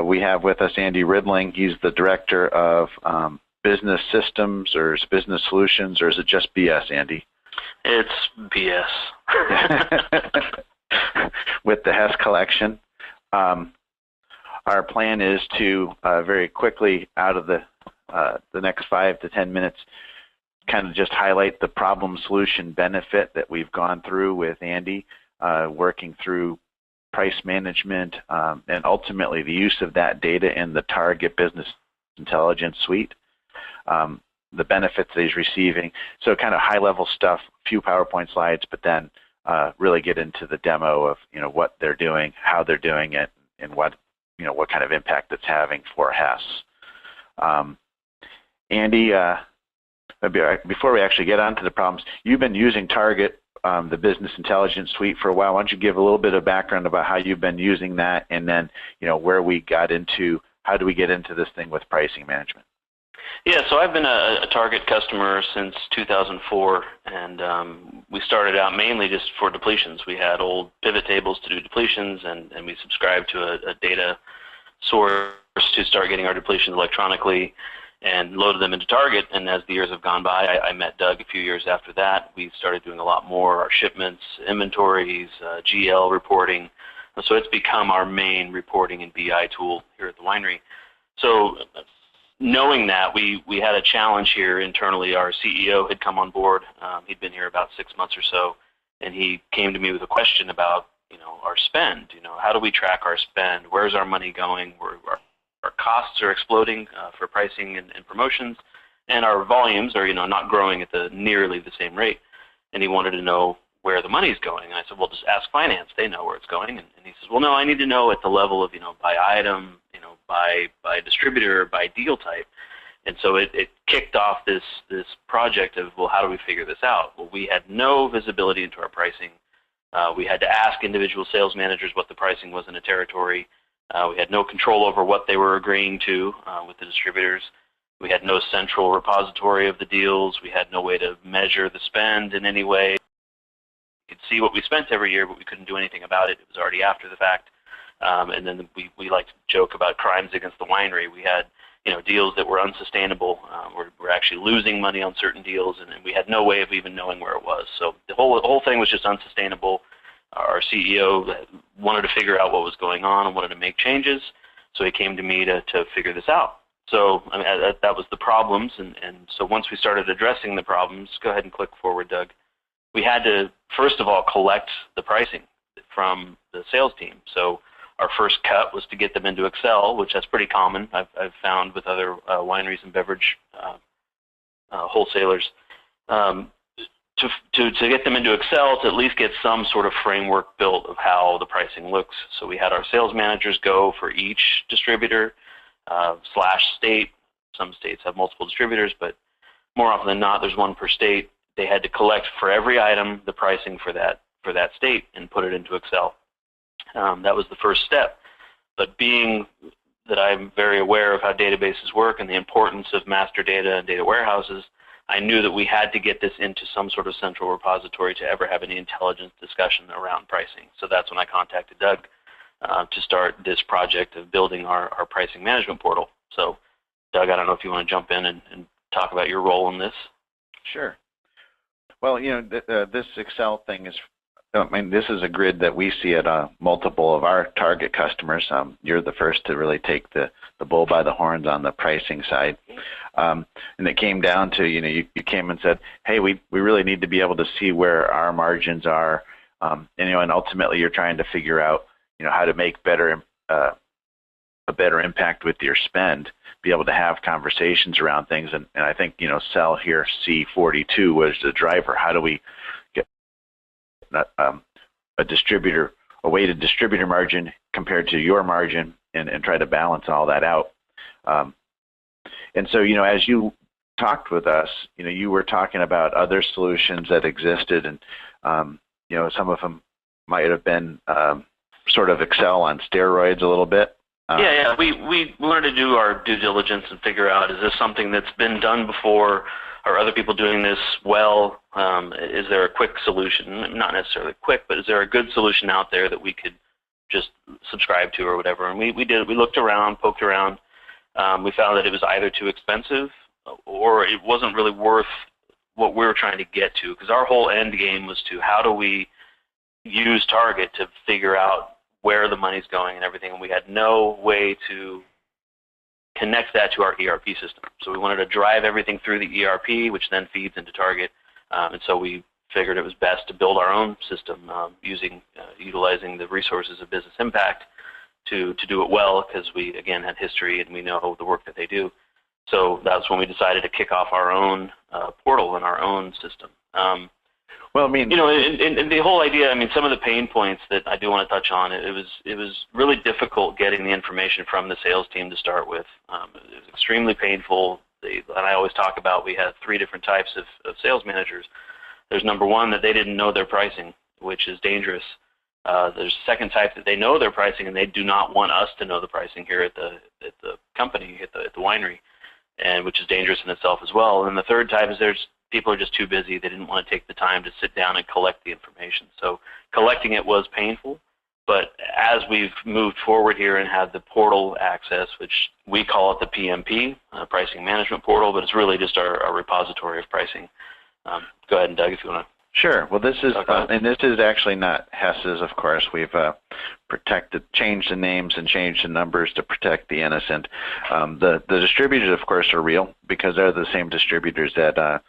we have with us Andy Ridling. He's the Director of Business Systems, or is it Business Solutions, or is it just BS, Andy? It's BS. With the Hess Collection. Our plan is to very quickly, out of the next 5 to 10 minutes, kind of just highlight the problem solution benefit that we've gone through with Andy, working through price management, and ultimately the use of that data in the target business intelligence suite, the benefits that he's receiving. So kind of high level stuff, a few PowerPoint slides, but then really get into the demo of what they're doing, how they're doing it, and what kind of impact it's having for Hess. Andy, before we actually get onto the problems, you've been using Target, the Business Intelligence Suite, for a while. Why don't you give a little bit of background about how you've been using that, and then where we got into, how do we get into this thing with pricing management? Yeah, so I've been a Target customer since 2004, and we started out mainly just for depletions. We had old pivot tables to do depletions, and we subscribed to a data source to start getting our depletions electronically and loaded them into Target. And as the years have gone by, I met Doug a few years after that. We started doing a lot more, our shipments, inventories, GL reporting. So it's become our main reporting and BI tool here at the winery. So knowing that, we had a challenge here internally. Our CEO had come on board. He'd been here about 6 months or so, and he came to me with a question about our spend. How do we track our spend? Where's our money going? Our costs are exploding for pricing and promotions, and our volumes are not growing at nearly the same rate. And he wanted to know where the money's going. And I said, well, just ask finance. They know where it's going. And he says, well, no, I need to know at the level of by item, by distributor, by deal type. And so it kicked off this project of, well, how do we figure this out? Well, we had no visibility into our pricing. We had to ask individual sales managers what the pricing was in a territory. We had no control over what they were agreeing to with the distributors. We had no central repository of the deals. We had no way to measure the spend in any way. We could see what we spent every year, but we couldn't do anything about it. It was already after the fact. And then we like to joke about crimes against the winery. We had deals that were unsustainable. We're actually losing money on certain deals, and we had no way of even knowing where it was. So the whole thing was just unsustainable. Our CEO wanted to figure out what was going on and wanted to make changes, so he came to me to figure this out. So I mean, that was the problems, and so once we started addressing the problems, go ahead and click forward, Doug. We had to, first of all, collect the pricing from the sales team. So our first cut was to get them into Excel, which that's pretty common. I've found with other wineries and beverage wholesalers. To get them into Excel to at least get some sort of framework built of how the pricing looks. So we had our sales managers go for each distributor / state. Some states have multiple distributors, but more often than not, there's one per state. They had to collect for every item the pricing for that state and put it into Excel. That was the first step. But being that I'm very aware of how databases work and the importance of master data and data warehouses, I knew that we had to get this into some sort of central repository to ever have any intelligence discussion around pricing. So that's when I contacted Doug to start this project of building our pricing management portal. So Doug, I don't know if you want to jump in and talk about your role in this. Sure. Well, this Excel thing is, this is a grid that we see at multiple of our target customers. You're the first to really take the bull by the horns on the pricing side. And it came down to, you came and said, hey, we really need to be able to see where our margins are. And ultimately you're trying to figure out, how to make a better impact with your spend, be able to have conversations around things. And I think, cell here C42 was the driver. How do we get a weighted distributor margin compared to your margin and try to balance all that out? And so, as you talked with us, you were talking about other solutions that existed, and, some of them might have been sort of Excel on steroids a little bit. Yeah. We learned to do our due diligence and figure out, is this something that's been done before? Are other people doing this well? Is there a quick solution? Not necessarily quick, but is there a good solution out there that we could just subscribe to or whatever. And we looked around, poked around. We found that it was either too expensive or it wasn't really worth what we were trying to get to, because our whole end game was to how do we use Target to figure out where the money's going and everything, and we had no way to connect that to our ERP system. So we wanted to drive everything through the ERP, which then feeds into Target, and so we figured it was best to build our own system utilizing the resources of Business Impact to do it well, because we, again, had history and we know the work that they do. So that's when we decided to kick off our own portal and our own system. Well, I mean, and the whole idea, I mean, some of the pain points that I do want to touch on, it was really difficult getting the information from the sales team to start with. It was extremely painful. And I always talk about, we had 3 different types of sales managers. There's number one, that they didn't know their pricing, which is dangerous. There's second type that they know their pricing and they do not want us to know the pricing here at the company, at the winery, and which is dangerous in itself as well. And the third type is people are just too busy. They didn't want to take the time to sit down and collect the information. So collecting it was painful, but as we've moved forward here and had the portal access, which we call it the PMP, Pricing Management Portal, but it's really just our repository of pricing. Go ahead, and Doug, if you want to. Sure. Well, this is, and this is actually not Hess's, of course. We've changed the names and changed the numbers to protect the innocent. The distributors, of course, are real, because they're the same distributors that,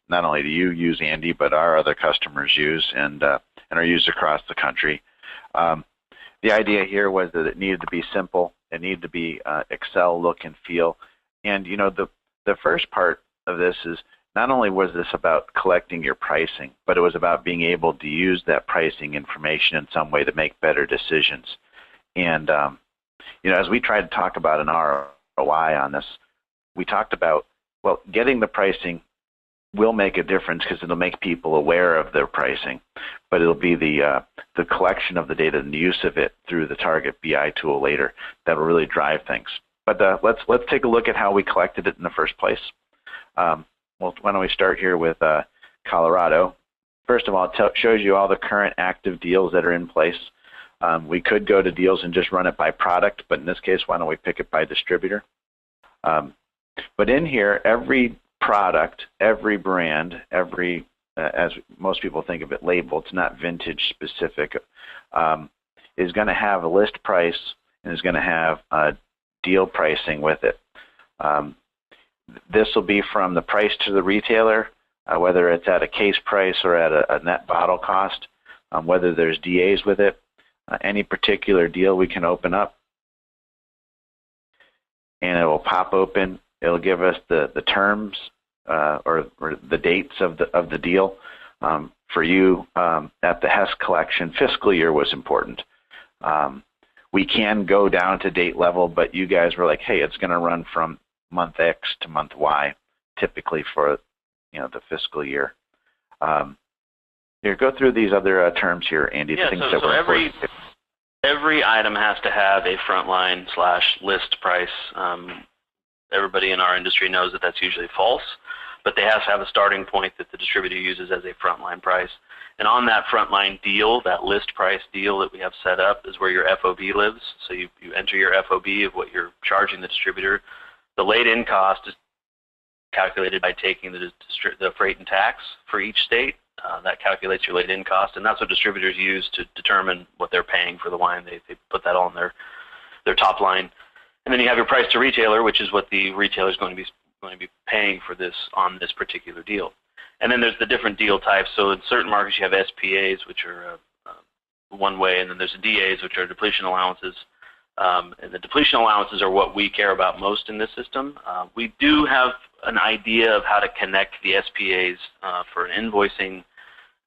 not only do you use, Andy, but our other customers use and are used across the country. The idea here was that it needed to be simple. It needed to be Excel look and feel. And, the first part of this is, not only was this about collecting your pricing, but it was about being able to use that pricing information in some way to make better decisions. And, as we tried to talk about an ROI on this, we talked about, well, getting the pricing will make a difference because it'll make people aware of their pricing, but it'll be the collection of the data and the use of it through the Target BI tool later that will really drive things. But let's take a look at how we collected it in the first place. Well, why don't we start here with Colorado. First of all, it shows you all the current active deals that are in place. We could go to deals and just run it by product, but in this case, why don't we pick it by distributor? But in here, every product, every brand, as most people think of it, label, it's not vintage specific, is going to have a list price and is going to have deal pricing with it. This will be from the price to the retailer, whether it's at a case price or at a net bottle cost, whether there's DAs with it, any particular deal we can open up, and it will pop open. It'll give us the terms or the dates of the deal. For you at the Hess Collection, fiscal year was important. We can go down to date level, but you guys were like, hey, it's going to run from month X to month Y, typically for the fiscal year. Here, go through these other terms here, Andy. Yeah, so every item has to have a frontline/list price. Everybody in our industry knows that that's usually false, but they have to have a starting point that the distributor uses as a frontline price. And on that frontline deal, that list price deal that we have set up, is where your FOB lives. So you enter your FOB of what you're charging the distributor. The laid-in cost is calculated by taking the freight and tax for each state. That calculates your laid-in cost, and that's what distributors use to determine what they're paying for the wine. They put that all in their top line. And then you have your price to retailer, which is what the retailer is going to be paying for this on this particular deal. And then there's the different deal types. So in certain markets you have SPAs, which are one way, and then there's DAs, which are depletion allowances. And the depletion allowances are what we care about most in this system. We do have an idea of how to connect the SPAs for an invoicing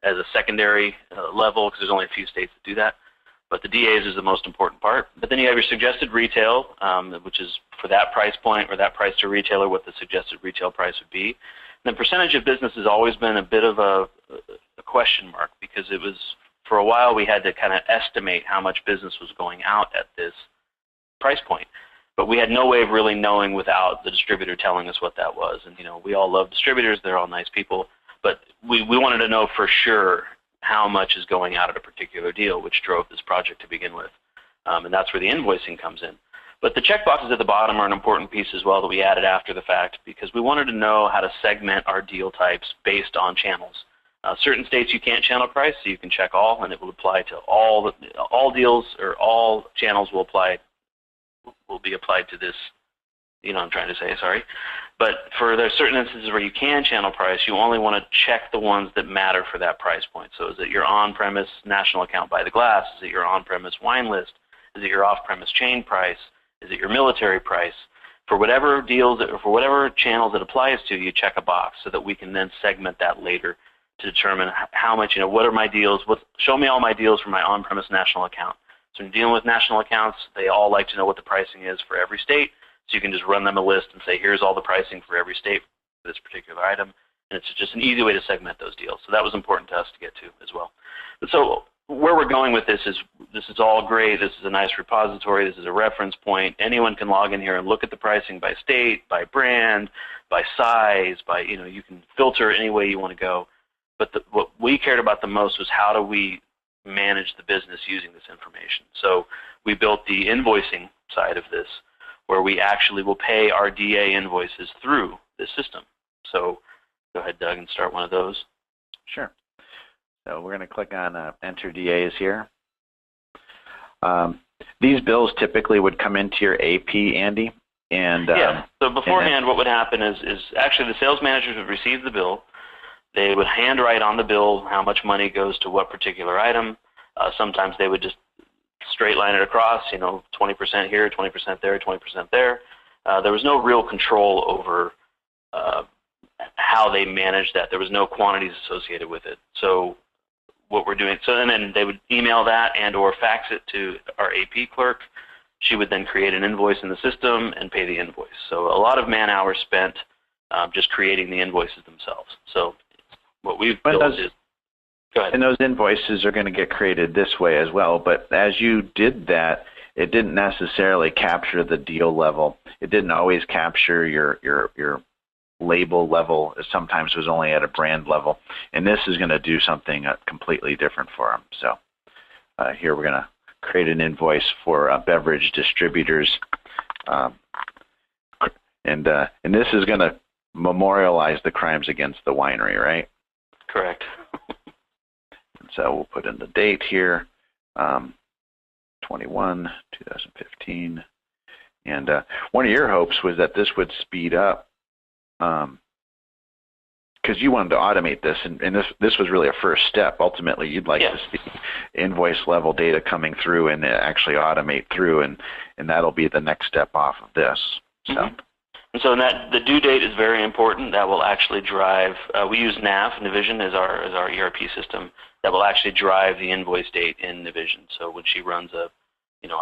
as a secondary level, because there's only a few states that do that. But the DAs is the most important part. But then you have your suggested retail, which is for that price point or that price to retailer, what the suggested retail price would be. And the percentage of business has always been a bit of a question mark, because it was, for a while, we had to kind of estimate how much business was going out at this price point. But we had no way of really knowing without the distributor telling us what that was. And, we all love distributors. They're all nice people. But we wanted to know for sure how much is going out at a particular deal, which drove this project to begin with. And that's where the invoicing comes in. But the checkboxes at the bottom are an important piece as well that we added after the fact, because we wanted to know how to segment our deal types based on channels. Certain states you can't channel price, so you can check all, and it will apply to all deals, or all channels will be applied to this. You know what I'm trying to say, sorry. But for there are certain instances where you can channel price, you only want to check the ones that matter for that price point. So is it your on-premise national account by the glass? Is it your on-premise wine list? Is it your off-premise chain price? Is it your military price? For whatever deals, or for whatever channels it applies to, you check a box so that we can then segment that later to determine how much, what are my deals, show me all my deals for my on-premise national account. So when you're dealing with national accounts, they all like to know what the pricing is for every state, so you can just run them a list and say, here's all the pricing for every state for this particular item, and it's just an easy way to segment those deals. So that was important to us to get to as well. But so where we're going with this is all great. This is a nice repository. This is a reference point. Anyone can log in here and look at the pricing by state, by brand, by size, by, you can filter any way you want to go. But what we cared about the most was how do we manage the business using this information. So we built the invoicing side of this, where we actually will pay our DA invoices through this system. So go ahead, Doug, and start one of those. Sure. So we're going to click on Enter DAs here. These bills typically would come into your AP, Andy. And yeah. So beforehand, what would happen is actually the sales managers would receive the bill. They would handwrite on the bill how much money goes to what particular item. Sometimes they would just straight line it across, 20% here, 20% there, 20% there. There was no real control over how they managed that. There was no quantities associated with it. So what we're doing, and then they would email that and or fax it to our AP clerk. She would then create an invoice in the system and pay the invoice. So a lot of man hours spent just creating the invoices themselves. So what we've built is, go ahead. And those invoices are going to get created this way as well, but as you did that, it didn't necessarily capture the deal level. It didn't always capture your label level. Sometimes it was only at a brand level, and this is going to do something completely different for them. So here we're going to create an invoice for Beverage Distributors, and this is going to memorialize the crimes against the winery, right? Correct. So we'll put in the date here, 21, 2015. And one of your hopes was that this would speed up, because you wanted to automate this, and this was really a first step. Ultimately, you'd like to see invoice level data coming through and actually automate through, and that'll be the next step off of this. So. Mm-hmm. And so the due date is very important. That will actually drive, we use Navision as our ERP system. That will actually drive the invoice date in Navision. So when she runs I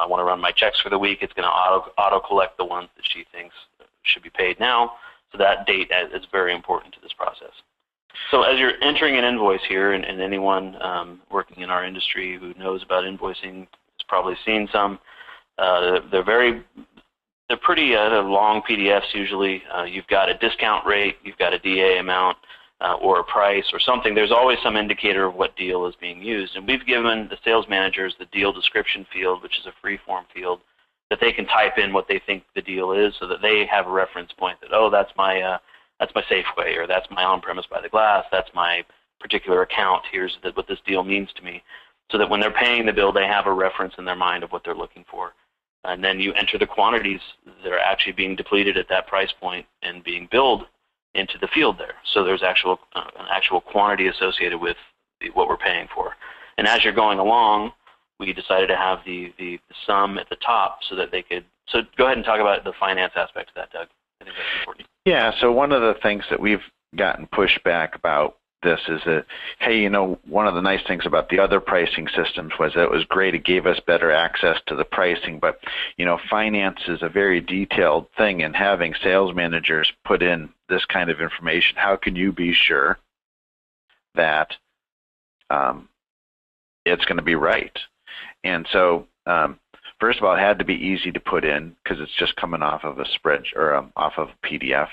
want to run my checks for the week, it's going to auto collect the ones that she thinks should be paid now. So that date is very important to this process. So as you're entering an invoice here, and anyone working in our industry who knows about invoicing has probably seen some, they're pretty long PDFs usually. You've got a discount rate, you've got a DA amount, or a price or something. There's always some indicator of what deal is being used. And we've given the sales managers the deal description field, which is a free-form field, that they can type in what they think the deal is, so that they have a reference point that, oh, that's my Safeway, or that's my on-premise by the glass, that's my particular account, here's what this deal means to me. So that when they're paying the bill, they have a reference in their mind of what they're looking for. And then you enter the quantities that are actually being depleted at that price point and being billed into the field there. So there's an actual quantity associated with what we're paying for. And as you're going along, we decided to have the sum at the top so that they could. So go ahead and talk about the finance aspect of that, Doug. I think that's important. Yeah. So one of the things that we've gotten pushback about this is that, hey, one of the nice things about the other pricing systems was that it was great. It gave us better access to the pricing, but finance is a very detailed thing, and having sales managers put in this kind of information, how can you be sure that it's going to be right? And so first of all, it had to be easy to put in because it's just coming off of a spreadsheet or off of a PDF.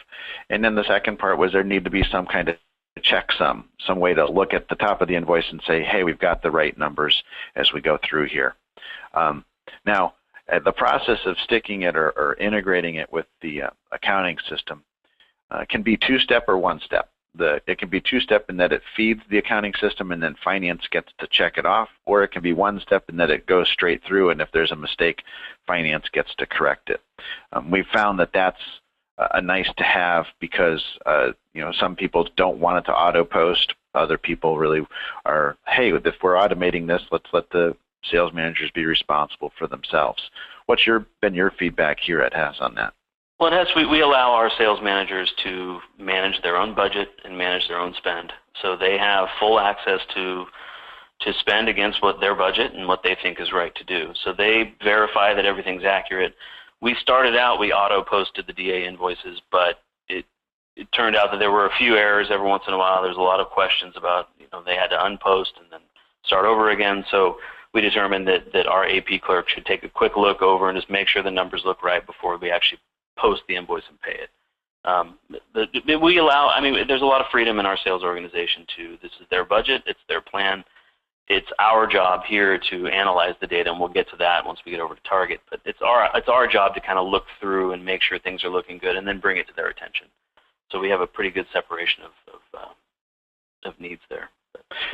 And then the second part was there need to be some kind of check some way to look at the top of the invoice and say, hey, we've got the right numbers as we go through here. Now, the process of sticking it or integrating it with the accounting system can be two-step or one-step. It can be two-step in that it feeds the accounting system and then finance gets to check it off, or it can be one-step in that it goes straight through, and if there's a mistake, finance gets to correct it. We've found that that's a nice to have because some people don't want it to auto post. Other people really are, hey, if we're automating this, let's let the sales managers be responsible for themselves. What's been your feedback here at Hess on that? Well, at Hess, we allow our sales managers to manage their own budget and manage their own spend. So they have full access to spend against what their budget and what they think is right to do. So they verify that everything's accurate. We started out, we auto-posted the DA invoices, but it turned out that there were a few errors every once in a while. There's a lot of questions about, they had to unpost and then start over again. So we determined that our AP clerk should take a quick look over and just make sure the numbers look right before we actually post the invoice and pay it. We allow, there's a lot of freedom in our sales organization too. This is their budget, it's their plan. It's our job here to analyze the data, and we'll get to that once we get over to target. But it's our job to kind of look through and make sure things are looking good, and then bring it to their attention. So we have a pretty good separation of needs there.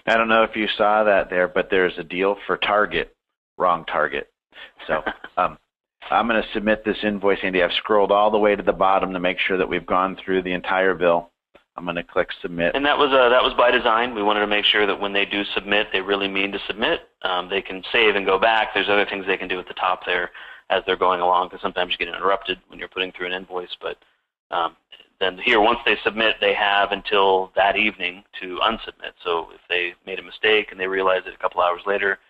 I don't know if you saw that there, but there's a deal for target, wrong target. So I'm going to submit this invoice, Andy. I've scrolled all the way to the bottom to make sure that we've gone through the entire bill. I'm going to click submit. And that was by design. We wanted to make sure that when they do submit, they really mean to submit. They can save and go back. There's other things they can do at the top there as they're going along, because sometimes you get interrupted when you're putting through an invoice. But then here, once they submit, they have until that evening to unsubmit. So if they made a mistake and they realize it a couple hours later,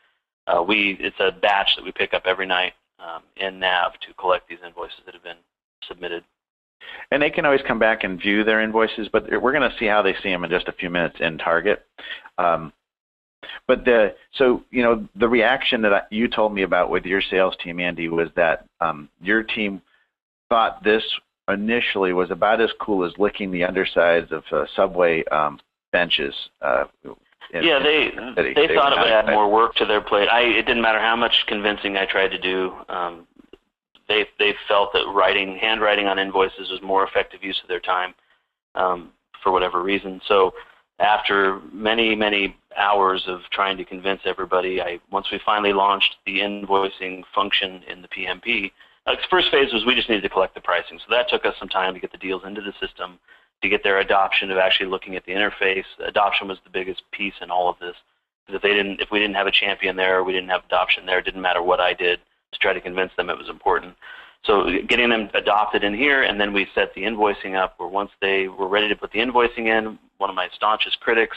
it's a batch that we pick up every night in NAV to collect these invoices that have been submitted. And they can always come back and view their invoices, but we're going to see how they see them in just a few minutes in Target. So the reaction that you told me about with your sales team, Andy, was that your team thought this initially was about as cool as licking the undersides of subway benches. Yeah, they thought it would add more work to their plate. It didn't matter how much convincing I tried to do. They felt that handwriting on invoices was more effective use of their time for whatever reason. So after many, many hours of trying to convince everybody, once we finally launched the invoicing function in the PMP, the first phase was we just needed to collect the pricing. So that took us some time to get the deals into the system, to get their adoption of actually looking at the interface. Adoption was the biggest piece in all of this. Because if we didn't have a champion there, we didn't have adoption there, it didn't matter what I did to try to convince them it was important. So getting them adopted in here, and then we set the invoicing up, where once they were ready to put the invoicing in, one of my staunchest critics,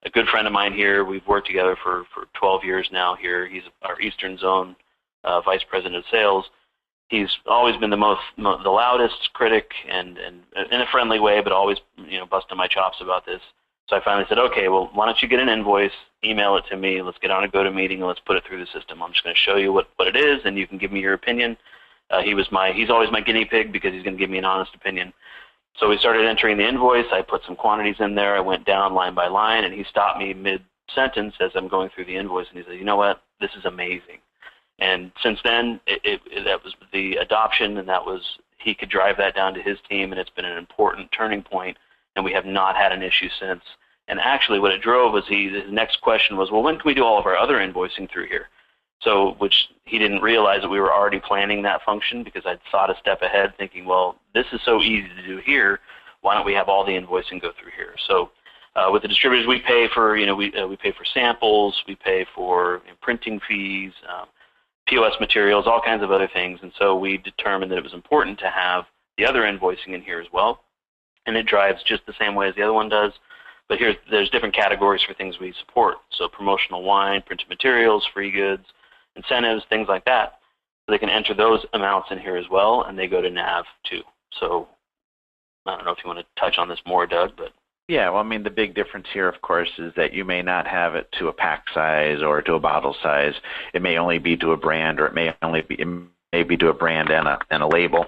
a good friend of mine here, we've worked together for 12 years now here. He's our Eastern Zone Vice President of Sales. He's always been the loudest critic, and in a friendly way, but always busting my chops about this. So I finally said, okay, well, why don't you get an invoice, email it to me, let's get on a GoToMeeting, and let's put it through the system. I'm just going to show you what it is, and you can give me your opinion. He's always my guinea pig because he's going to give me an honest opinion. So we started entering the invoice. I put some quantities in there. I went down line by line, and he stopped me mid-sentence as I'm going through the invoice, and he said, you know what, this is amazing. And since then, that was the adoption, and he could drive that down to his team, and it's been an important turning point, and we have not had an issue since. And actually what it drove was his next question was, well, when can we do all of our other invoicing through here? So, which he didn't realize that we were already planning that function, because I'd thought a step ahead thinking, well, this is so easy to do here, why don't we have all the invoicing go through here? So with the distributors, we pay for, we pay for samples, we pay for printing fees, POS materials, all kinds of other things. And so we determined that it was important to have the other invoicing in here as well. And it drives just the same way as the other one does. But there's different categories for things we support. So promotional wine, printed materials, free goods, incentives, things like that. So they can enter those amounts in here as well, and they go to NAV too. So I don't know if you want to touch on this more, Doug, but. Yeah, well, the big difference here, of course, is that you may not have it to a pack size or to a bottle size. It may only be to a brand, or it may be to a brand and a label.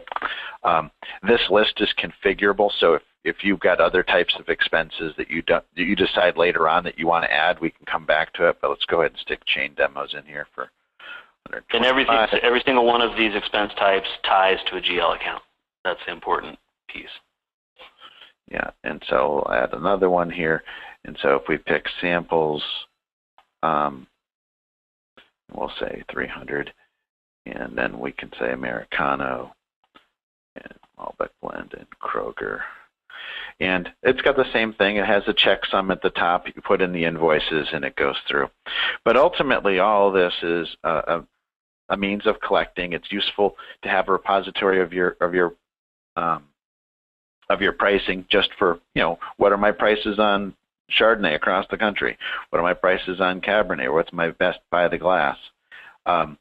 This list is configurable, so if you've got other types of expenses that you decide later on that you want to add, we can come back to it. But let's go ahead and stick chain demos in here for. And every single one of these expense types ties to a GL account. That's the important piece. Yeah, and so we'll add another one here. And so if we pick samples, we'll say 300, and then we can say Americano and Malbec Blend and Kroger. And it's got the same thing. It has a checksum at the top. You put in the invoices and it goes through. But ultimately, all of this is a means of collecting. It's useful to have a repository of your pricing, just for, what are my prices on Chardonnay across the country? What are my prices on Cabernet? Or what's my best by the glass? But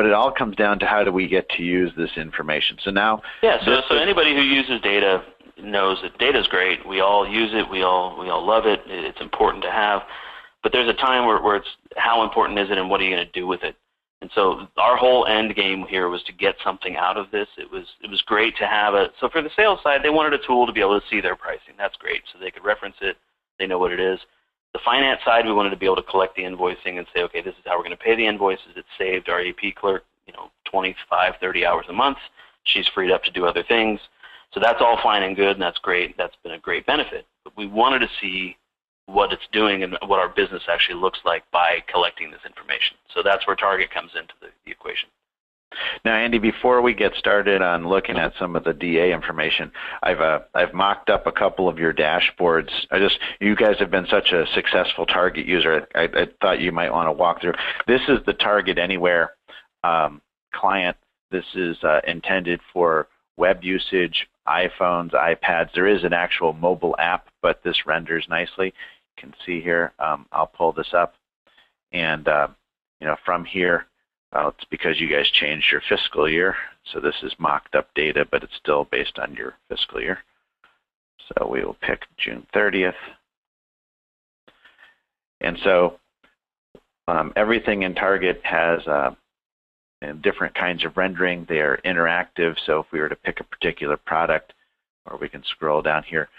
it all comes down to how do we get to use this information. So now, so anybody who uses data knows that data is great. We all use it. We all love it. It's important to have. But there's a time where it's how important is it and what are you going to do with it? And so our whole end game here was to get something out of this. It was great to have it. So for the sales side, they wanted a tool to be able to see their pricing. That's great. So they could reference it. They know what it is. The finance side, we wanted to be able to collect the invoicing and say, okay, this is how we're going to pay the invoices. It saved our AP clerk, 25, 30 hours a month. She's freed up to do other things. So that's all fine and good, and that's great. That's been a great benefit. But we wanted to see what it's doing and what our business actually looks like by collecting this information. So that's where Target comes into the equation. Now, Andy, before we get started on looking at some of the DA information, I've mocked up a couple of your dashboards. You guys have been such a successful Target user. I thought you might want to walk through. This is the Target Anywhere client. This is intended for web usage, iPhones, iPads. There is an actual mobile app, but this renders nicely. You can see here. I'll pull this up, and from here. It's because you guys changed your fiscal year, so this is mocked up data, but it's still based on your fiscal year. So we will pick June 30th. And so everything in Target has different kinds of rendering. They are interactive, so if we were to pick a particular product, or we can scroll down here,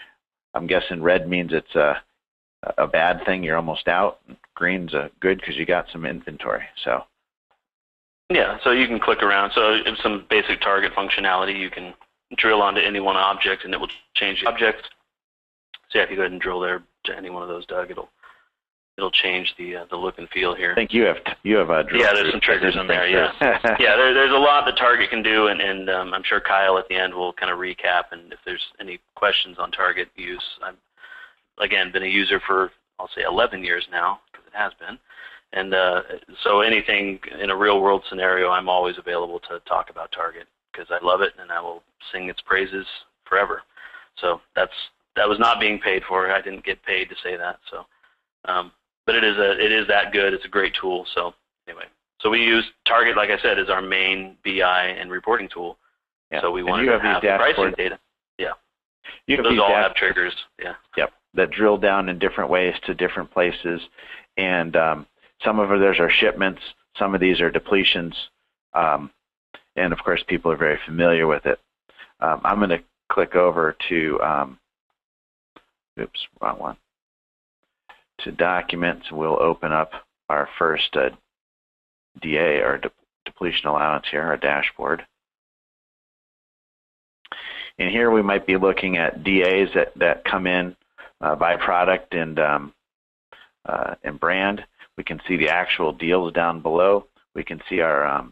I'm guessing red means it's a bad thing, you're almost out. Green's good because you got some inventory. Yeah, so you can click around. So in some basic Target functionality, you can drill onto any one object, and it will change the object. So if you go ahead and drill there to any one of those, Doug, it'll change the look and feel here. I think you have drill. Yeah, there's some triggers in there. Yeah, yeah. There's a lot that Target can do, and I'm sure Kyle at the end will kind of recap. And if there's any questions on Target use, I've again been a user for, I'll say, 11 years now, because it has been. And so anything in a real-world scenario, I'm always available to talk about Target because I love it and I will sing its praises forever. So that was not being paid for. I didn't get paid to say that. So, but it is that good. It's a great tool. So anyway, so we use Target, like I said, as our main BI and reporting tool. Yeah. So we wanted to have the pricing data. Yeah. Those all have triggers. Yeah. Yep. That drill down in different ways to different places, and some of those are shipments, some of these are depletions, and of course people are very familiar with it. I'm going to click over to, oops, wrong one, to documents. We'll open up our first DA, our depletion allowance here, our dashboard. And here we might be looking at DAs that come in by product and brand. We can see the actual deals down below. We can see our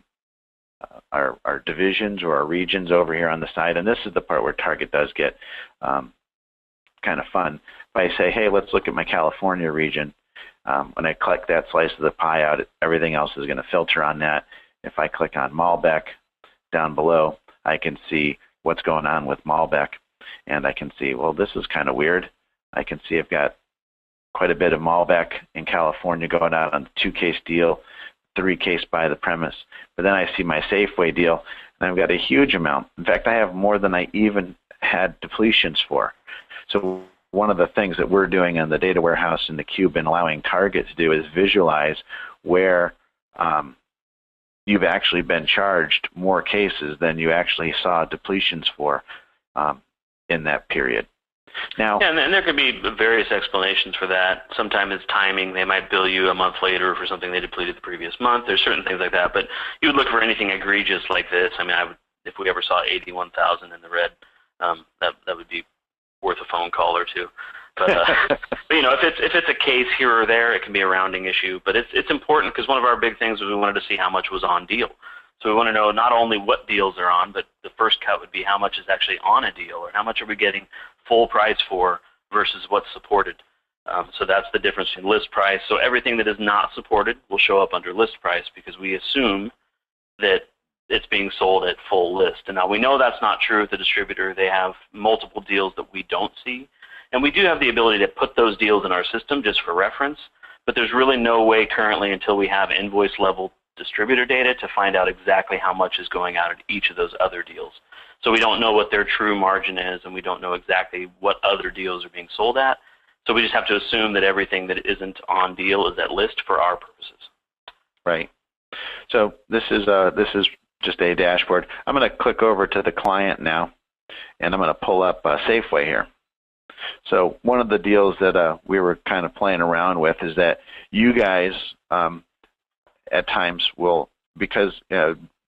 divisions or our regions over here on the side. And this is the part where Target does get kind of fun. If I say, hey, let's look at my California region, when I click that slice of the pie out, everything else is going to filter on that. If I click on Malbec down below, I can see what's going on with Malbec. And I can see, well, this is kind of weird. I can see I've got quite a bit of Malbec in California going out on the 2-case deal, 3-case by the premise. But then I see my Safeway deal, and I've got a huge amount. In fact, I have more than I even had depletions for. So one of the things that we're doing in the data warehouse in the Cube and allowing Target to do is visualize where you've actually been charged more cases than you actually saw depletions for. in that period. Now, yeah, and there could be various explanations for that. Sometimes it's timing. They might bill you a month later for something they depleted the previous month. There's certain things like that. But you would look for anything egregious like this. I mean, if we ever saw 81,000 in the red, that would be worth a phone call or two. But, but if it's a case here or there, it can be a rounding issue. But it's important because one of our big things was we wanted to see how much was on deal. So we want to know not only what deals are on, but the first cut would be how much is actually on a deal, or how much are we getting full price for versus what's supported. So that's the difference in list price. So everything that is not supported will show up under list price because we assume that it's being sold at full list. And now we know that's not true with the distributor. They have multiple deals that we don't see. And we do have the ability to put those deals in our system just for reference, but there's really no way currently until we have invoice level distributor data to find out exactly how much is going out at each of those other deals. So we don't know what their true margin is, and we don't know exactly what other deals are being sold at. So we just have to assume that everything that isn't on deal is at list for our purposes. Right. So this is just a dashboard. I'm going to click over to the client now, and I'm going to pull up Safeway here. So one of the deals that we were kind of playing around with is that you guys at times will, because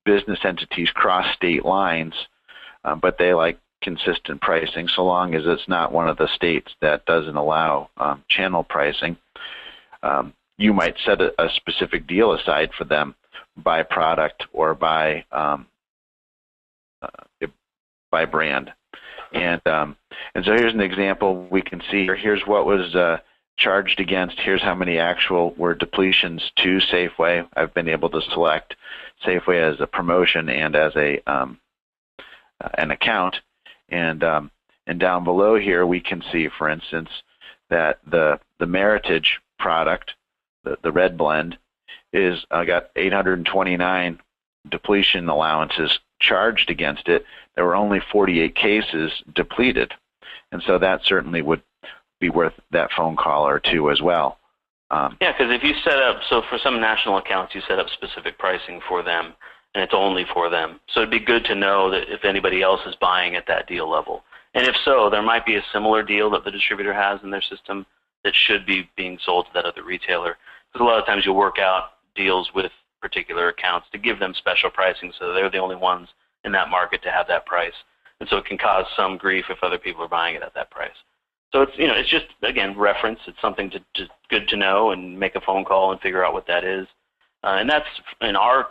business entities cross state lines, but they like consistent pricing so long as it's not one of the states that doesn't allow channel pricing. You might set a specific deal aside for them by product or by brand. And so here's an example we can see. Here's what was charged against. Here's how many actual were depletions to Safeway. I've been able to select Safeway as a promotion and as an account. And down below here we can see, for instance, that the Meritage product, the red blend, is got 829 depletion allowances charged against it. There were only 48 cases depleted, and so that certainly would be worth that phone call or two as well. Yeah, because if you set up, so for some national accounts, you set up specific pricing for them, and it's only for them. So it'd be good to know that if anybody else is buying at that deal level. And if so, there might be a similar deal that the distributor has in their system that should be being sold to that other retailer. Because a lot of times you'll work out deals with particular accounts to give them special pricing so they're the only ones in that market to have that price. And so it can cause some grief if other people are buying it at that price. So it's, it's just, again, reference. It's something to good to know and make a phone call and figure out what that is. And that's at our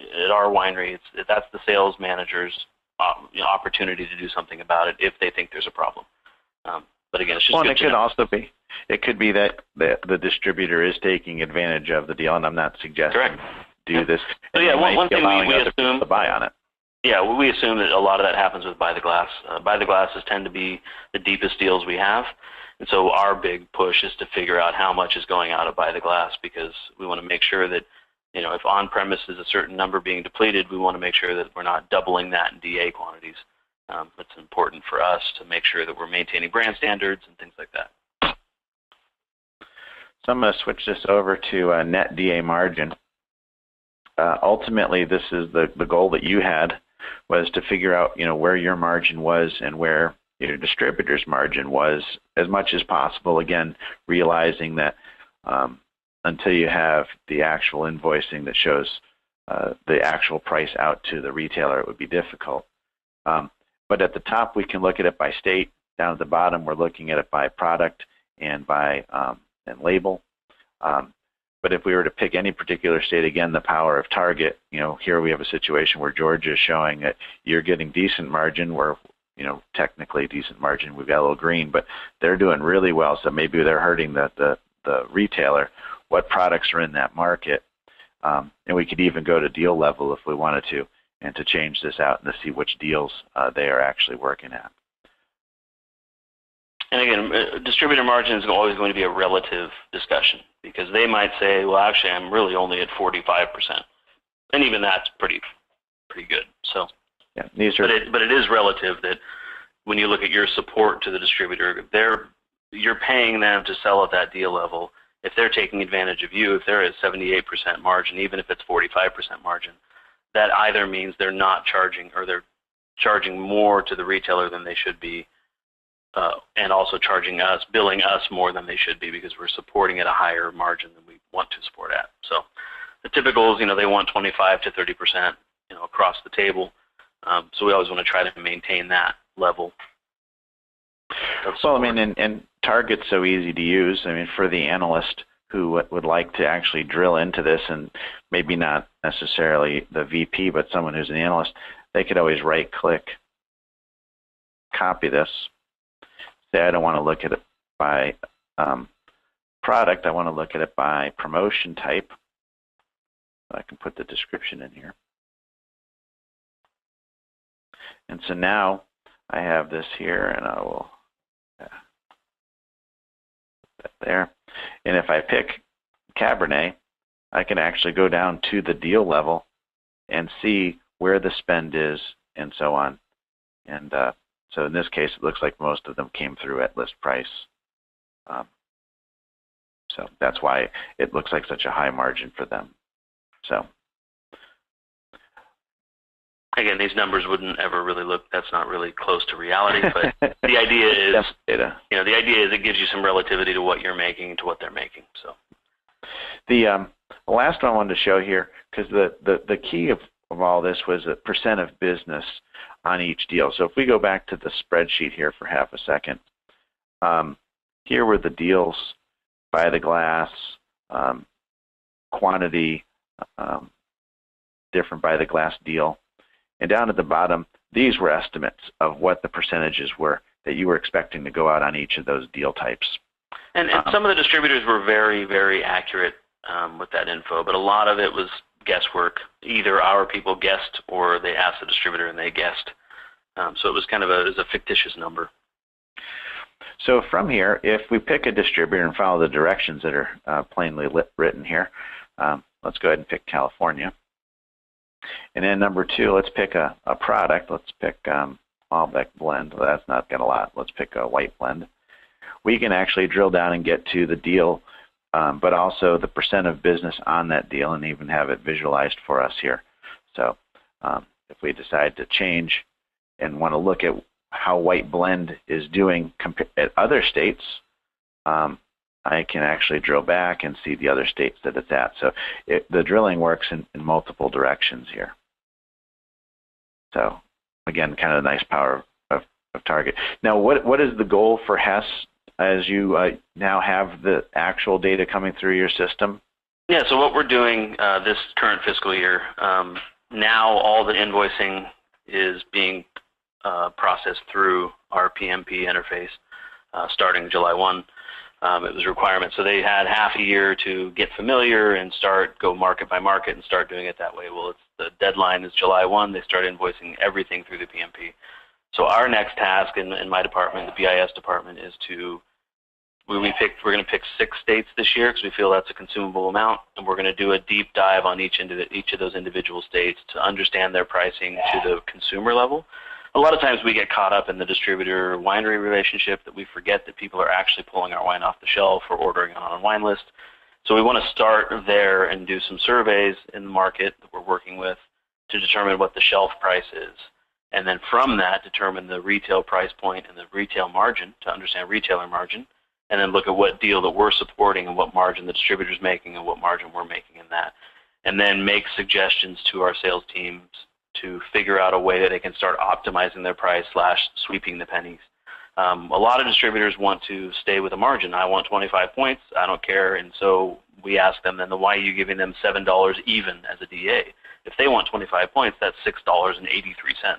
winery. That's the sales manager's opportunity to do something about it if they think there's a problem. But again, it's just good to know. It could be that the distributor is taking advantage of the deal, and I'm not suggesting do this. So yeah, one thing we assume to buy on it. Yeah, we assume that a lot of that happens with buy the glass. Buy the glasses tend to be the deepest deals we have, and so our big push is to figure out how much is going out of buy the glass, because we want to make sure that if on premise is a certain number being depleted, we want to make sure that we're not doubling that in DA quantities. It's important for us to make sure that we're maintaining brand standards and things like that. So I'm going to switch this over to net DA margin. Ultimately, this is the goal that you had, was to figure out where your margin was and where your distributor's margin was as much as possible. Again, realizing that until you have the actual invoicing that shows the actual price out to the retailer, it would be difficult. But at the top, we can look at it by state. Down at the bottom, we're looking at it by product and by and label. But if we were to pick any particular state, again, the power of target, here we have a situation where Georgia is showing that you're getting decent margin, where, technically decent margin, we've got a little green, but they're doing really well, so maybe they're hurting the retailer. What products are in that market? And we could even go to deal level if we wanted to, and to change this out and to see which deals they are actually working at. And again, distributor margin is always going to be a relative discussion, because they might say, well, actually, I'm really only at 45%. And even that's pretty good. So, yeah, but it is relative that when you look at your support to the distributor, you're paying them to sell at that deal level. If they're taking advantage of you, if they're at 78% margin, even if it's 45% margin, that either means they're not charging, or they're charging more to the retailer than they should be, and also billing us more than they should be because we're supporting at a higher margin than we want to support at. So the typicals, they want 25 to 30%, across the table. So we always want to try to maintain that level. Well, and Target's so easy to use. For the analyst who would like to actually drill into this, and maybe not necessarily the VP, but someone who's an analyst, they could always right-click, copy this, say I don't want to look at it by product, I want to look at it by promotion type. I can put the description in here. And so now I have this here, and I will put that there. And if I pick Cabernet, I can actually go down to the deal level and see where the spend is and so on. And so in this case, it looks like most of them came through at list price. So that's why it looks like such a high margin for them. So again, these numbers wouldn't ever really look, that's not really close to reality, but the idea is, the idea is it gives you some relativity to what you're making to what they're making. So the last one I wanted to show here, because the key of all this was the percent of business on each deal. So if we go back to the spreadsheet here for half a second, here were the deals by the glass, quantity, different by the glass deal. And down at the bottom, these were estimates of what the percentages were that you were expecting to go out on each of those deal types. And some of the distributors were very, very accurate with that info, but a lot of it was guesswork. Either our people guessed or they asked the distributor and they guessed. So it was kind of a fictitious number. So from here, if we pick a distributor and follow the directions that are plainly written here, let's go ahead and pick California. And then number 2, let's pick a product. Let's pick Malbec blend. Well, that's not got a lot. Let's pick a white blend. We can actually drill down and get to the deal, but also the percent of business on that deal, and even have it visualized for us here. So if we decide to change and want to look at how white blend is doing at other states, I can actually drill back and see the other states that it's at. So the drilling works in multiple directions here. So again, kind of a nice power of target. Now, what is the goal for Hess as you now have the actual data coming through your system? Yeah, so what we're doing this current fiscal year, now all the invoicing is being processed through our PMP interface starting July 1. It was a requirement. So they had half a year to get familiar and go market by market and start doing it that way. Well, the deadline is July 1. They start invoicing everything through the PMP. So our next task in my department, the BIS department, is we're going to pick 6 states this year because we feel that's a consumable amount, and we're going to do a deep dive on each of those individual states to understand their pricing to the consumer level. A lot of times we get caught up in the distributor winery relationship that we forget that people are actually pulling our wine off the shelf or ordering it on a wine list. So we want to start there and do some surveys in the market that we're working with to determine what the shelf price is. And then from that, determine the retail price point and the retail margin to understand retailer margin, and then look at what deal that we're supporting and what margin the distributor's making and what margin we're making in that. And then make suggestions to our sales teams to figure out a way that they can start optimizing their price / sweeping the pennies. A lot of distributors want to stay with a margin. I want 25 points. I don't care. And so we ask them, then why are you giving them $7 even as a DA? If they want 25 points, that's $6.83.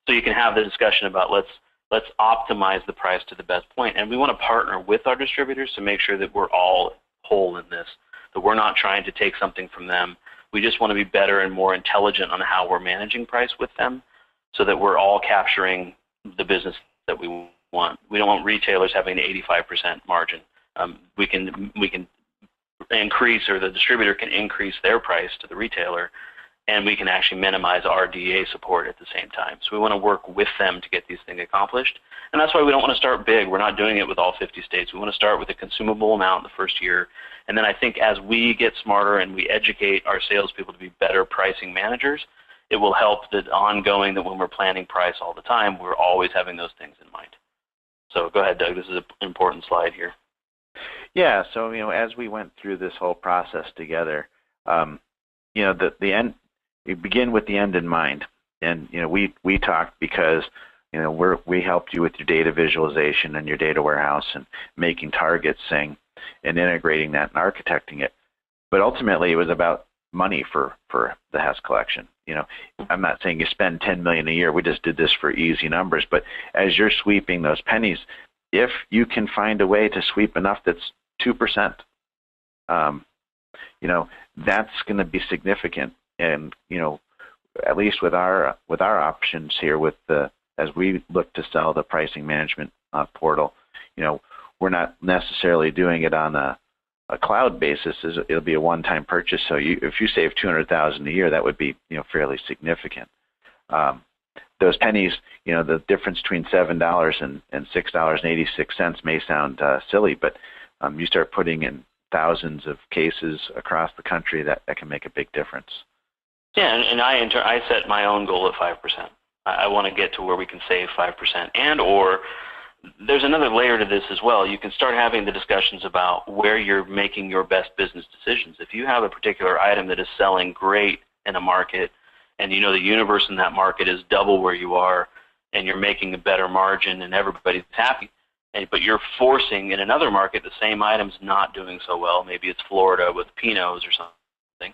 So you can have the discussion about let's optimize the price to the best point. And we want to partner with our distributors to make sure that we're all whole in this, that we're not trying to take something from them. We just want to be better and more intelligent on how we're managing price with them so that we're all capturing the business that we want. We don't want retailers having an 85% margin. We can increase, or the distributor can increase their price to the retailer, and we can actually minimize our DA support at the same time. So we want to work with them to get these things accomplished. And that's why we don't want to start big. We're not doing it with all 50 states. We want to start with a consumable amount the first year. And then I think as we get smarter and we educate our salespeople to be better pricing managers, it will help that ongoing that when we're planning price all the time, we're always having those things in mind. So go ahead, Doug. This is an important slide here. Yeah. So as we went through this whole process together, the end. You begin with the end in mind, and we talked because we helped you with your data visualization and your data warehouse and making targets, and integrating that and architecting it. But ultimately, it was about money for the Hess collection. I'm not saying you spend $10 million a year. We just did this for easy numbers. But as you're sweeping those pennies, if you can find a way to sweep enough that's 2%, that's going to be significant. And at least with our options here, as we look to sell the pricing management portal, we're not necessarily doing it on a cloud basis. It'll be a one-time purchase. So if you save $200,000 a year, that would be fairly significant. Those pennies, the difference between $7 and $6.86 may sound silly, but you start putting in thousands of cases across the country, that can make a big difference. Yeah, and I set my own goal at 5%. I want to get to where we can save 5%, and/or there's another layer to this as well. You can start having the discussions about where you're making your best business decisions. If you have a particular item that is selling great in a market, and the universe in that market is double where you are, and you're making a better margin and everybody's happy, but you're forcing in another market the same item's not doing so well, maybe it's Florida with Pinots or something,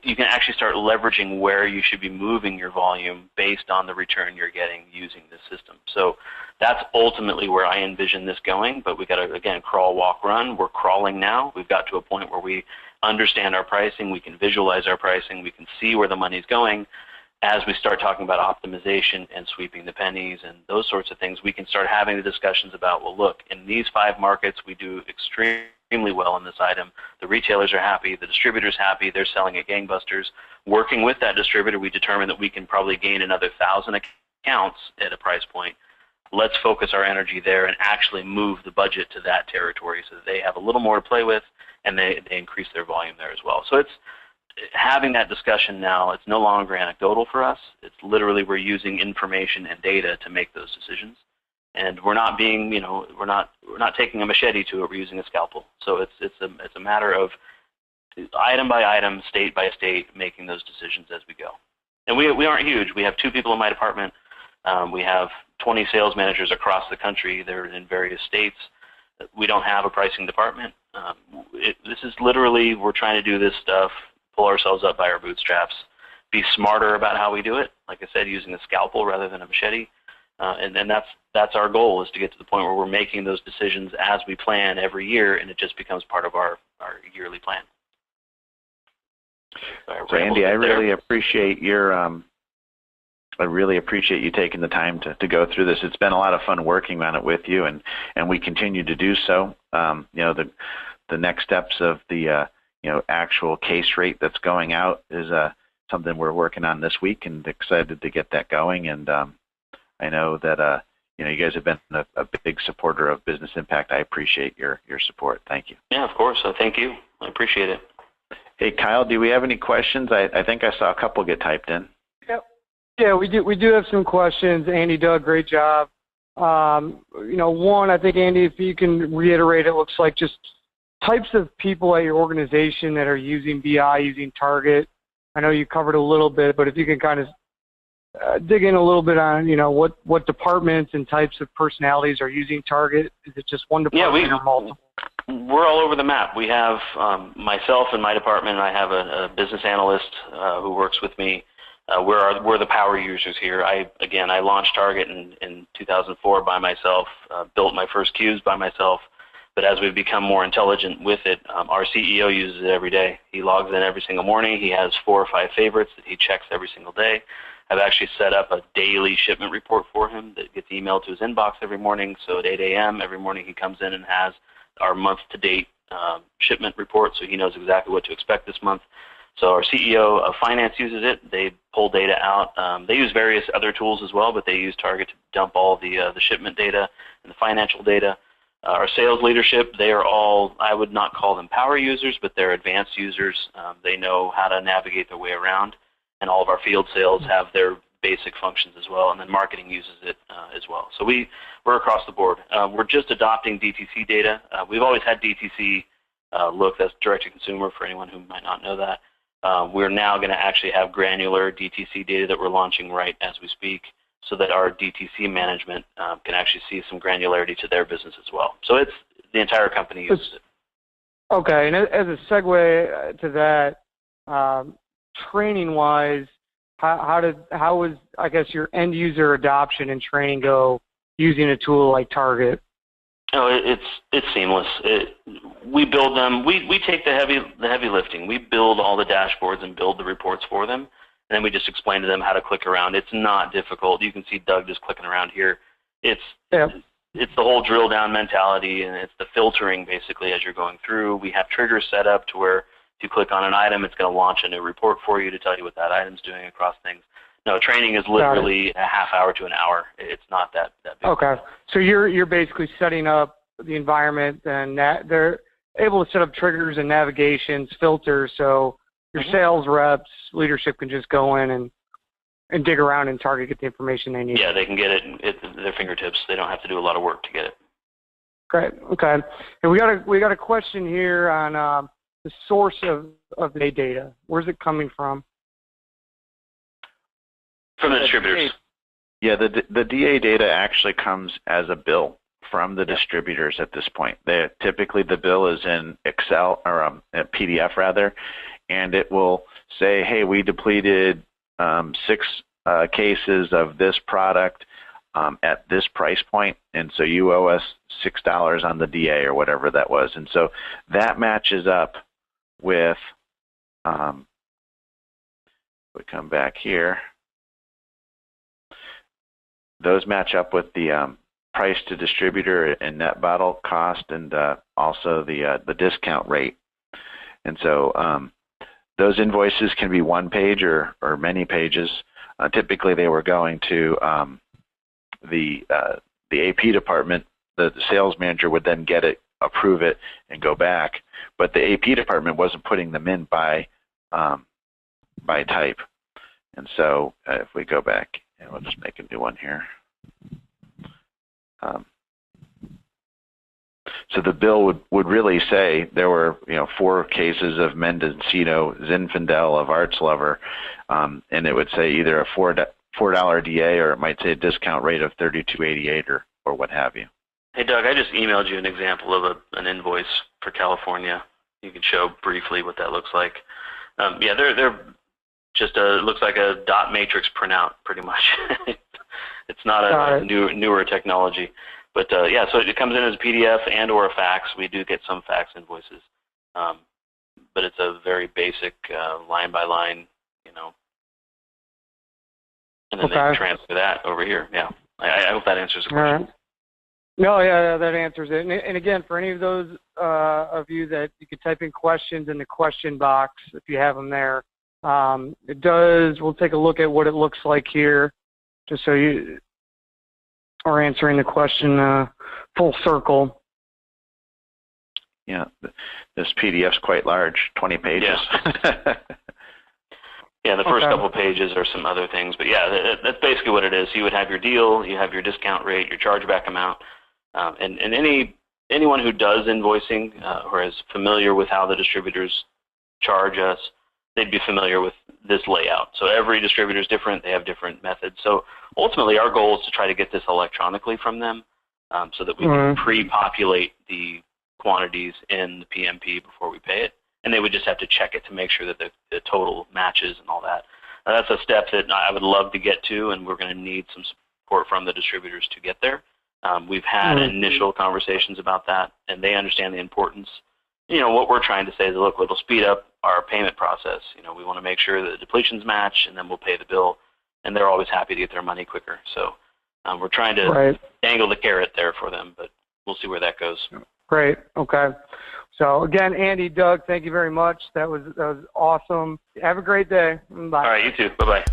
you can actually start leveraging where you should be moving your volume based on the return you're getting using this system. So that's ultimately where I envision this going, but we got to, again, crawl, walk, run. We're crawling now. We've got to a point where we understand our pricing, we can visualize our pricing, we can see where the money's going. As we start talking about optimization and sweeping the pennies and those sorts of things, we can start having the discussions about, well, look, in these 5 markets, we do extremely well in this item. The retailers are happy, the distributor's happy, they're selling at gangbusters. Working with that distributor, we determine that we can probably gain another 1,000 accounts at a price point. Let's focus our energy there and actually move the budget to that territory so that they have a little more to play with and they increase their volume there as well. So it's having that discussion now. It's no longer anecdotal for us. It's literally we're using information and data to make those decisions. And we're not being, we're not taking a machete to it. We're using a scalpel. So it's a matter of item by item, state by state, making those decisions as we go. And we aren't huge. We have 2 people in my department. We have 20 sales managers across the country. They're in various states. We don't have a pricing department. This is literally, we're trying to do this stuff, pull ourselves up by our bootstraps, be smarter about how we do it. Like I said, using a scalpel rather than a machete. And then that's our goal, is to get to the point where we're making those decisions as we plan every year, and it just becomes part of our yearly plan. So Andy, I really appreciate you taking the time to go through this. It's been a lot of fun working on it with you, and we continue to do so. The next steps of the actual case rate that's going out is something we're working on this week, and excited to get that going. And I know that you guys have been a big supporter of Business Impact. I appreciate your support. Thank you. Yeah, of course. Thank you. I appreciate it. Hey, Kyle, do we have any questions? I think I saw a couple get typed in. Yeah, we do have some questions. Andy, Doug, great job. One, I think, Andy, if you can reiterate, it looks like just types of people at your organization that are using BI, using Target. I know you covered a little bit, but if you can kind of dig in a little bit on, what departments and types of personalities are using Target. Is it just one department or multiple? We're all over the map. We have myself in my department. I have a business analyst who works with me. We're the power users here. I launched Target in 2004 by myself, built my first cubes by myself. But as we've become more intelligent with it, our CEO uses it every day. He logs in every single morning. He has 4 or 5 favorites that he checks every single day. I've actually set up a daily shipment report for him that gets emailed to his inbox every morning. So at 8 a.m. every morning he comes in and has our month-to-date shipment report, so he knows exactly what to expect this month. So our CEO of finance uses it. They pull data out. They use various other tools as well, but they use Target to dump all the shipment data and the financial data. Our sales leadership, they are all, I would not call them power users, but they're advanced users. They know how to navigate their way around. And all of our field sales have their basic functions as well, and then marketing uses it as well. So we're across the board. We're just adopting DTC data. We've always had DTC look, that's direct to consumer for anyone who might not know that. We're now going to actually have granular DTC data that we're launching right as we speak, so that our DTC management can actually see some granularity to their business as well. So it's the entire company uses it. Okay, and as a segue to that, training-wise, how was, I guess, your end user adoption and training go using a tool like Target? Oh, it's seamless. We build them. We take the heavy lifting. We build all the dashboards and build the reports for them, and then we just explain to them how to click around. It's not difficult. You can see Doug just clicking around here. It's the whole drill down mentality, and it's the filtering basically as you're going through. We have triggers set up to where if you click on an item, it's going to launch a new report for you to tell you what that item's doing across things. No, training is literally a half hour to an hour. It's not that big. Okay, so you're basically setting up the environment, and they're able to set up triggers and navigations, filters, so your sales reps, leadership can just go in and dig around and Target, get the information they need. Yeah, they can get it at their fingertips. They don't have to do a lot of work to get it. Great. Okay. And we got a question here on the source of the data. Where's it coming from? From the distributors. Yeah, the DA data actually comes as a bill from the distributors at this point. Typically the bill is in Excel or a PDF rather, and it will say, hey, we depleted 6 cases of this product at this price point, and so you owe us $6 on the DA or whatever that was. And so that matches up with, we come back here, those match up with the price to distributor and net bottle cost, and also the discount rate. And so those invoices can be one page or many pages. Typically they were going to the AP department. The sales manager would then get it, approve it, and go back. But the AP department wasn't putting them in by type. And so if we go back, and we'll just make a new one here. So the bill would really say there were 4 cases of Mendocino Zinfandel of Arts Lover, and it would say either a $4 DA, or it might say a discount rate of $32.88 or what have you. Hey Doug, I just emailed you an example of an invoice for California. You can show briefly what that looks like. Yeah, they're just looks like a dot matrix printout pretty much. It's not a newer technology. But yeah, so it comes in as a PDF and or a fax. We do get some fax invoices, but it's a very basic line by line, and then they can transfer that over here. Yeah, I hope that answers the question. All right. No, yeah, that answers it. And again, for any of those of you that you could type in questions in the question box if you have them there. We'll take a look at what it looks like here, just so you are answering the question full circle. Yeah, this PDF's quite large, 20 pages. Yeah, yeah, the first couple pages are some other things, but yeah, that's basically what it is. You would have your deal, you have your discount rate, your chargeback amount, and anyone who does invoicing or is familiar with how the distributors charge us, they'd be familiar with this layout. So every distributor is different. They have different methods. So ultimately, our goal is to try to get this electronically from them so that we can pre-populate the quantities in the PMP before we pay it. And they would just have to check it to make sure that the total matches and all that. Now, that's a step that I would love to get to, and we're going to need some support from the distributors to get there. We've had initial conversations about that, and they understand the importance. What we're trying to say is, look, it'll speed up our payment process. We want to make sure that the depletions match, and then we'll pay the bill. And they're always happy to get their money quicker. So we're trying to dangle the carrot there for them, but we'll see where that goes. Great. Okay. So again, Andy, Doug, thank you very much. That was awesome. Have a great day. Bye. All right, you too. Bye-bye.